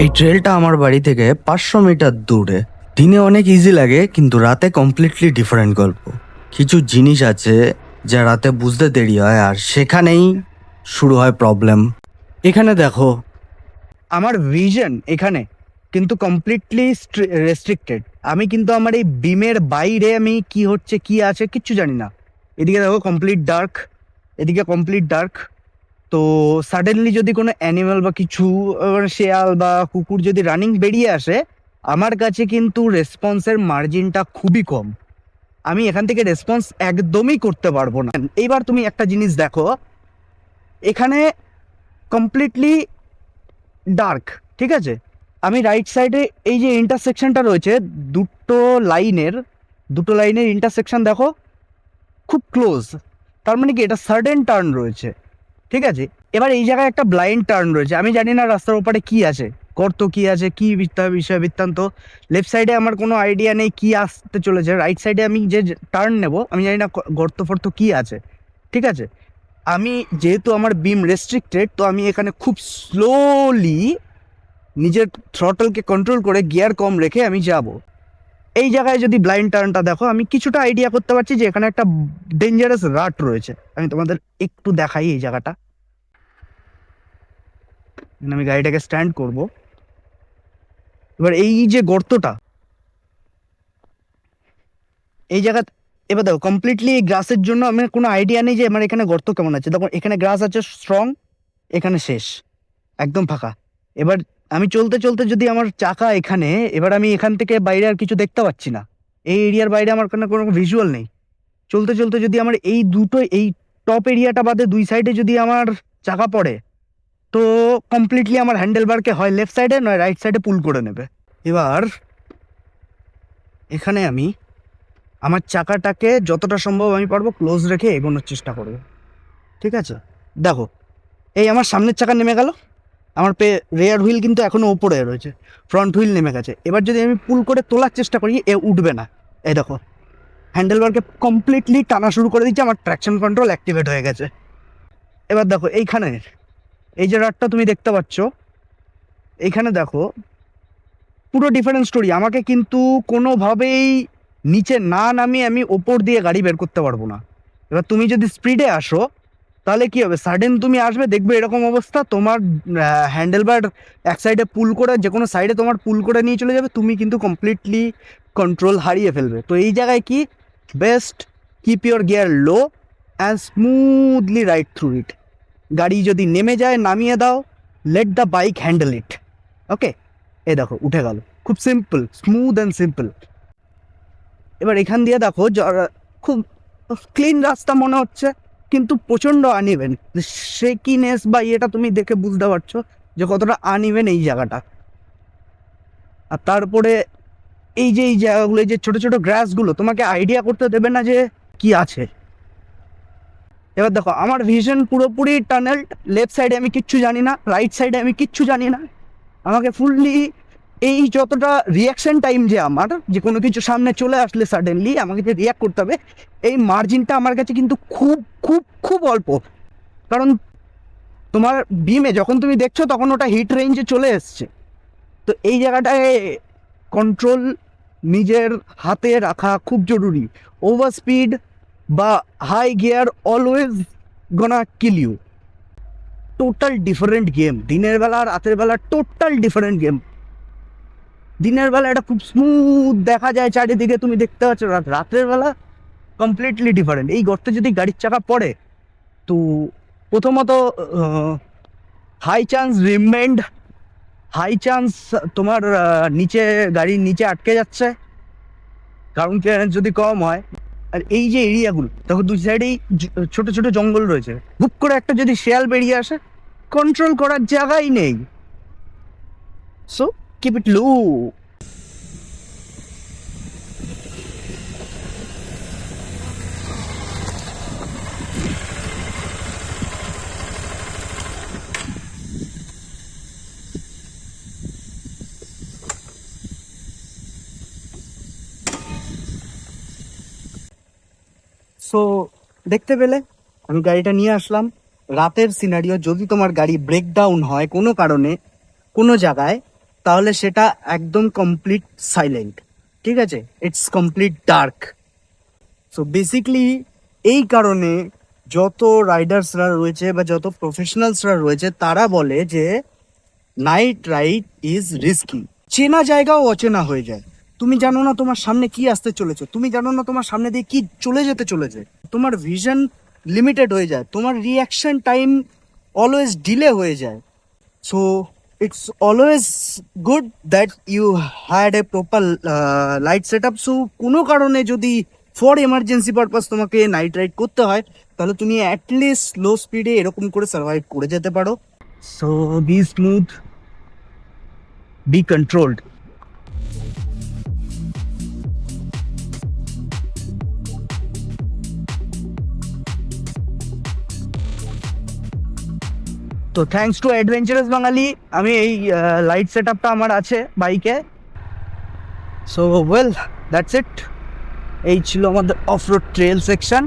এই ট্রেলটা আমার বাড়ি থেকে 500 মিটার দূরে। দিনে অনেক ইজি লাগে, কিন্তু রাতে কমপ্লিটলি ডিফারেন্ট গল্প। কিছু জিনিস আছে যা রাতে বুঝতে দেরি হয়, আর সেখানেই শুরু হয় প্রবলেম। এখানে দেখো, আমার ভিশন এখানে কিন্তু কমপ্লিটলি রেস্ট্রিক্টেড। আমি কিন্তু আমার এই বিমের বাইরে আমি কি হচ্ছে কি আছে কিচ্ছু জানি না। এদিকে দেখো কমপ্লিট ডার্ক, এদিকে কমপ্লিট ডার্ক। তো সাডেনলি যদি কোনো অ্যানিমাল বা কিছু শেয়াল বা কুকুর যদি রানিং বেরিয়ে আসে, আমার কাছে কিন্তু রেসপন্সের মার্জিনটা খুবই কম। আমি এখান থেকে রেসপন্স একদমই করতে পারবো না। এইবার তুমি একটা জিনিস দেখো, এখানে কমপ্লিটলি ডার্ক, ঠিক আছে। আমি রাইট সাইডে এই যে ইন্টারসেকশনটা রয়েছে, দুটো লাইনের দুটো লাইনের ইন্টারসেকশন দেখো, খুব ক্লোজ। তার মানে কি, এটা সাডেন টার্ন রয়েছে, ঠিক আছে। এবার এই জায়গায় একটা ব্লাইন্ড টার্ন রয়েছে, আমি জানি না রাস্তার ওপারে কি আছে, গর্ত কি আছে, কি বিষয় বৃত্তান্ত। লেফট সাইডে আমার কোনো আইডিয়া নেই কি আসতে চলেছে। রাইট সাইডে আমি যে টার্ন নেব, আমি জানি না গর্ত ফর্ত কি আছে, ঠিক আছে। আমি যেহেতু আমার বিম রেস্ট্রিক্টেড, তো আমি এখানে খুব স্লোলি নিজের থ্রটলকে কন্ট্রোল করে গিয়ার কম রেখে আমি যাব। এই জায়গায় যদি ব্লাইন্ড টার্নটা দেখো, আমি কিছুটা আইডিয়া করতে পারছি যে এখানে একটা ডেঞ্জারাস রাট রয়েছে। আমি তোমাদের একটু দেখাই এই জায়গাটা। আমি গাড়িটাকে স্ট্যান্ড করব। এবার এই যে গর্তটা, এই জায়গা, এবার দেখো কমপ্লিটলি এই গ্রাসের জন্য আমার কোনো আইডিয়া নেই যে আমার এখানে গর্ত কেমন আছে। দেখো এখানে গ্রাস আছে স্ট্রং, এখানে শেষ, একদম ফাঁকা। এবার আমি চলতে চলতে যদি আমার চাকা এখানে, এবার আমি এখান থেকে বাইরে আর কিছু দেখতে পাচ্ছি না। এই এরিয়ার বাইরে আমার কোনো ভিজুয়াল নেই। চলতে চলতে যদি আমার এই দুটো, এই টপ এরিয়াটা বাদে দুই সাইডে যদি আমার চাকা পড়ে, তো কমপ্লিটলি আমার হ্যান্ডেল বারকে হয় লেফট সাইডে নয় রাইট সাইডে পুল করে নেবে। এবার এখানে আমি আমার চাকাটাকে যতটা সম্ভব আমি পারবো ক্লোজ রেখে এগোনোর চেষ্টা করবো, ঠিক আছে। দেখো, এই আমার সামনের চাকা নেমে গেল, আমার রেয়ার হুইল কিন্তু এখনো উপরে রয়েছে, ফ্রন্ট হুইল নেমে গেছে। এবার যদি আমি পুল করে তোলার চেষ্টা করি, এ উঠবে না। এই দেখো, হ্যান্ডেল বারকে কমপ্লিটলি টানা শুরু করে দিচ্ছে, আমার ট্র্যাকশন কন্ট্রোল অ্যাক্টিভেট হয়ে গেছে। এবার দেখো এইখানে এই যে রাডটা তুমি দেখতে পাচ্ছ, এইখানে দেখো পুরো ডিফারেন্ট স্টোরি। আমাকে কিন্তু কোনোভাবেই নিচে না নামিয়ে আমি ওপর দিয়ে গাড়ি বের করতে পারবো না। এবার তুমি যদি স্পিডে আসো, তাহলে কি হবে, সাডেন তুমি আসবে, দেখবে এরকম অবস্থা, তোমার হ্যান্ডেল বার এক সাইডে পুল করে, যে কোনো সাইডে তোমার পুল করে নিয়ে চলে যাবে, তুমি কিন্তু কমপ্লিটলি কন্ট্রোল হারিয়ে ফেলবে। তো এই জায়গায় কি best, keep your gear low and smoothly ride through it. গাড়ি যদি নেমে যায় নামিয়ে দাও, let the bike handle it. Okay, এই দেখো উঠে গেল, খুব সিম্পল, স্মুথ অ্যান্ড সিম্পল। এবার এখান দিয়ে দেখো খুব ক্লিন রাস্তা মনে হচ্ছে, কিন্তু প্রচণ্ড আনইভেন। শেকিনেস বা এটা তুমি দেখে বুঝতে পারছো যে কতটা আনইভেন এই জায়গাটা। আর তারপরে এই যে এই জায়গাগুলো, এই যে ছোটো ছোটো গ্রাসগুলো তোমাকে আইডিয়া করতে দেবে না যে কি আছে। এবার দেখো আমার ভিশন পুরোপুরি টানেল, লেফট সাইডে আমি কিচ্ছু জানি না, রাইট সাইডে আমি কিচ্ছু জানি না। আমাকে ফুললি এই যতটা রিয়াকশন টাইম যে আমার, যে কোনো কিছু সামনে চলে আসলে সাডেনলি আমাকে যে রিয়াক্ট করতে হবে, এই মার্জিনটা আমার কাছে কিন্তু খুব খুব খুব অল্প। কারণ তোমার বিমে যখন তুমি দেখছো তখন ওটা হিট রেঞ্জে চলে এসছে। তো এই জায়গাটায় কন্ট্রোল নিজের হাতে রাখা খুব জরুরি। ওভার স্পিড বা high gear always gonna kill you. Total different game, দিনের বেলা রাতের বেলা টোটাল ডিফারেন্ট গেম। দিনের বেলা এটা খুব স্মুথ দেখা যায় চারিদিকে, তুমি দেখতে পাচ্ছ। রাতের বেলা কমপ্লিটলি ডিফারেন্ট। এই গর্তে যদি গাড়ির চাকা পড়ে, তো প্রথমত হাই চান্স রিমেন্ড, হাই চান্স তোমার নিচে, গাড়ির নিচে আটকে যাচ্ছে, কারণ যদি কম হয়। আর এই যে এরিয়াগুলো দেখো, দুই সাইডেই ছোট ছোট জঙ্গল রয়েছে, হুপ করে একটা যদি শেয়াল বেরিয়ে আসে, কন্ট্রোল করার জায়গাই নেই। So keep it low. So দেখতে পেলে আমি গাড়িটা নিয়ে আসলাম, রাতের সিনারিও। যদি তোমার গাড়ি ব্রেকডাউন হয় কোনো কারণে কোনো জায়গায়, তাহলে সেটা একদম কমপ্লিট সাইলেন্ট, ঠিক আছে, it's complete dark. So basically এই কারণে যত রাইডার্সরা রয়েছে বা যত প্রফেশনালসরা রয়েছে তারা বলে যে নাইট রাইড ইজ রিস্কি। চেনা জায়গাও অচেনা হয়ে যায়, তুমি জানো না তোমার সামনে কি আসতে চলেছে, তুমি জানো না তোমার সামনে দিয়ে কি চলে যেতে চলেছে, তোমার ভিশন লিমিটেড হয়ে যায়, তোমার রিয়াকশন টাইম অলওয়েজ ডিলে হয়ে যায়। So it's always good that you had a proper light set up. So কোনো কারণে যদি ফর এমার্জেন্সি পারপাস তোমাকে নাইট রাইড করতে হয় তাহলে তুমি অ্যাটলিস্ট লো স্পিডে এরকম করে সার্ভাইভ করে যেতে পারো। So be smooth, be controlled. তো থ্যাঙ্কস টু অ্যাডভেঞ্চারাস বাঙালি আমি এই লাইট সেট আপটা আমার আছে বাইকে। সো ওয়েল দ্যাটস ইট, এই ছিল আমাদের অফ রোড ট্রেল সেকশন।